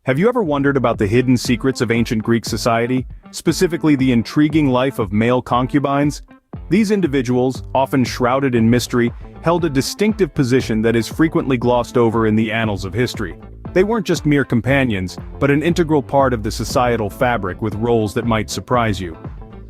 Have you ever wondered about the hidden secrets of ancient Greek society, specifically the intriguing life of male concubines? These individuals, often shrouded in mystery, held a distinctive position that is frequently glossed over in the annals of history. They weren't just mere companions, but an integral part of the societal fabric with roles that might surprise you.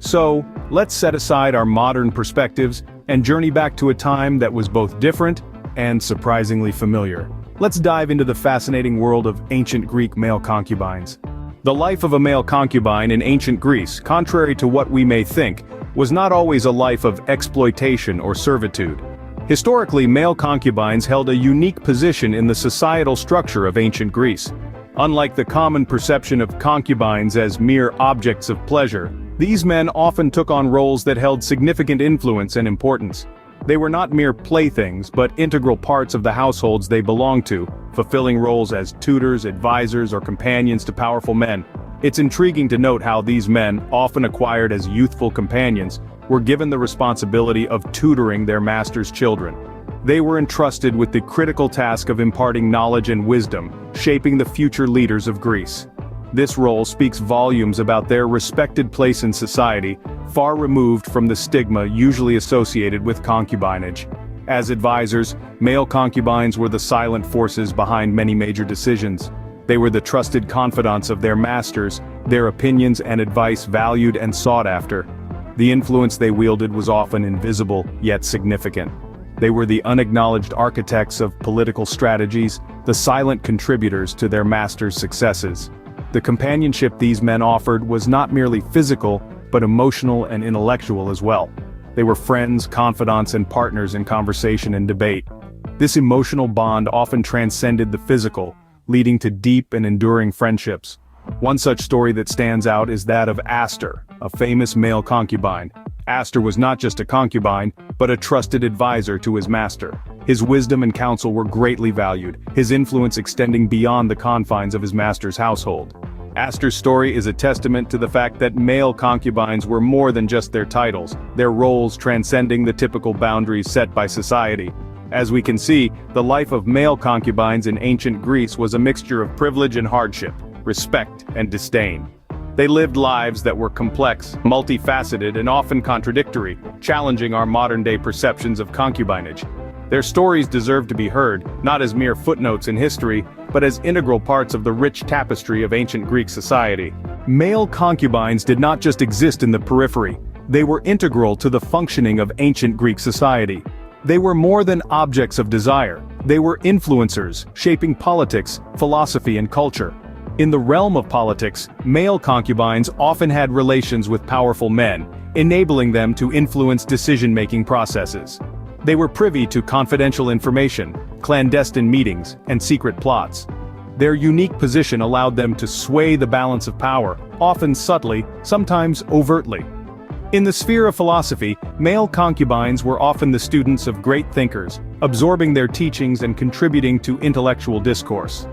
So, let's set aside our modern perspectives and journey back to a time that was both different and surprisingly familiar. Let's dive into the fascinating world of ancient Greek male concubines. The life of a male concubine in ancient Greece, contrary to what we may think, was not always a life of exploitation or servitude. Historically, male concubines held a unique position in the societal structure of ancient Greece. Unlike the common perception of concubines as mere objects of pleasure, these men often took on roles that held significant influence and importance. They were not mere playthings, but integral parts of the households they belonged to, fulfilling roles as tutors, advisors, or companions to powerful men. It's intriguing to note how these men, often acquired as youthful companions, were given the responsibility of tutoring their master's children. They were entrusted with the critical task of imparting knowledge and wisdom, shaping the future leaders of Greece. This role speaks volumes about their respected place in society, far removed from the stigma usually associated with concubinage. As advisors, male concubines were the silent forces behind many major decisions. They were the trusted confidants of their masters, their opinions and advice valued and sought after. The influence they wielded was often invisible, yet significant. They were the unacknowledged architects of political strategies, the silent contributors to their masters' successes. The companionship these men offered was not merely physical, but emotional and intellectual as well. They were friends, confidants, and partners in conversation and debate. This emotional bond often transcended the physical, leading to deep and enduring friendships. One such story that stands out is that of Astor, a famous male concubine. Astor was not just a concubine, but a trusted advisor to his master. His wisdom and counsel were greatly valued, his influence extending beyond the confines of his master's household. Astor's story is a testament to the fact that male concubines were more than just their titles, their roles transcending the typical boundaries set by society. As we can see, the life of male concubines in ancient Greece was a mixture of privilege and hardship, respect and disdain. They lived lives that were complex, multifaceted, and often contradictory, challenging our modern-day perceptions of concubinage. Their stories deserve to be heard, not as mere footnotes in history, but as integral parts of the rich tapestry of ancient Greek society. Male concubines did not just exist in the periphery, they were integral to the functioning of ancient Greek society. They were more than objects of desire, they were influencers, shaping politics, philosophy, and culture. In the realm of politics, male concubines often had relations with powerful men, enabling them to influence decision-making processes. They were privy to confidential information, clandestine meetings, and secret plots. Their unique position allowed them to sway the balance of power, often subtly, sometimes overtly. In the sphere of philosophy, male concubines were often the students of great thinkers, absorbing their teachings and contributing to intellectual discourse.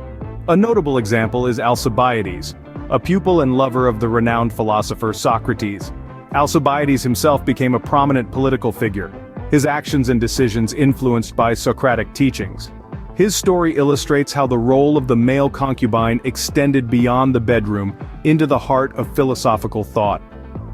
A notable example is Alcibiades, a pupil and lover of the renowned philosopher Socrates. Alcibiades himself became a prominent political figure, his actions and decisions influenced by Socratic teachings. His story illustrates how the role of the male concubine extended beyond the bedroom into the heart of philosophical thought.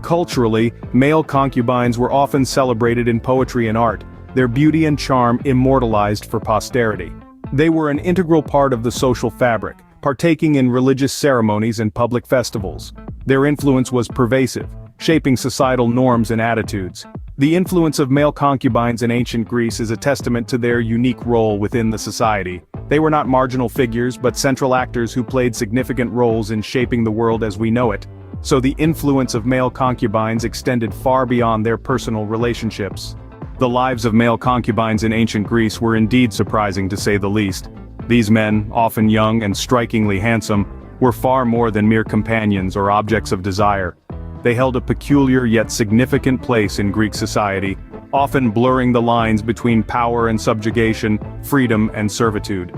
Culturally, male concubines were often celebrated in poetry and art, their beauty and charm immortalized for posterity. They were an integral part of the social fabric, partaking in religious ceremonies and public festivals. Their influence was pervasive, shaping societal norms and attitudes. The influence of male concubines in ancient Greece is a testament to their unique role within the society. They were not marginal figures but central actors who played significant roles in shaping the world as we know it. So the influence of male concubines extended far beyond their personal relationships. The lives of male concubines in ancient Greece were indeed surprising to say the least. These men, often young and strikingly handsome, were far more than mere companions or objects of desire. They held a peculiar yet significant place in Greek society, often blurring the lines between power and subjugation, freedom and servitude.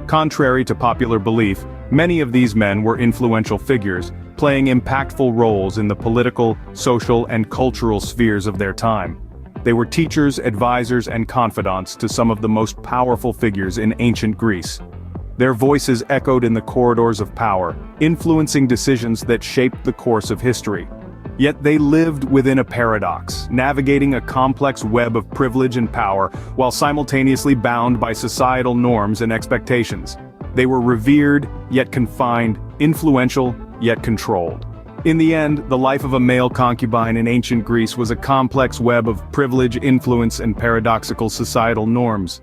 Contrary to popular belief, many of these men were influential figures, playing impactful roles in the political, social, and cultural spheres of their time. They were teachers, advisors, and confidants to some of the most powerful figures in ancient Greece. Their voices echoed in the corridors of power, influencing decisions that shaped the course of history. Yet they lived within a paradox, navigating a complex web of privilege and power, while simultaneously bound by societal norms and expectations. They were revered, yet confined, influential, yet controlled. In the end, the life of a male concubine in ancient Greece was a complex web of privilege, influence, and paradoxical societal norms.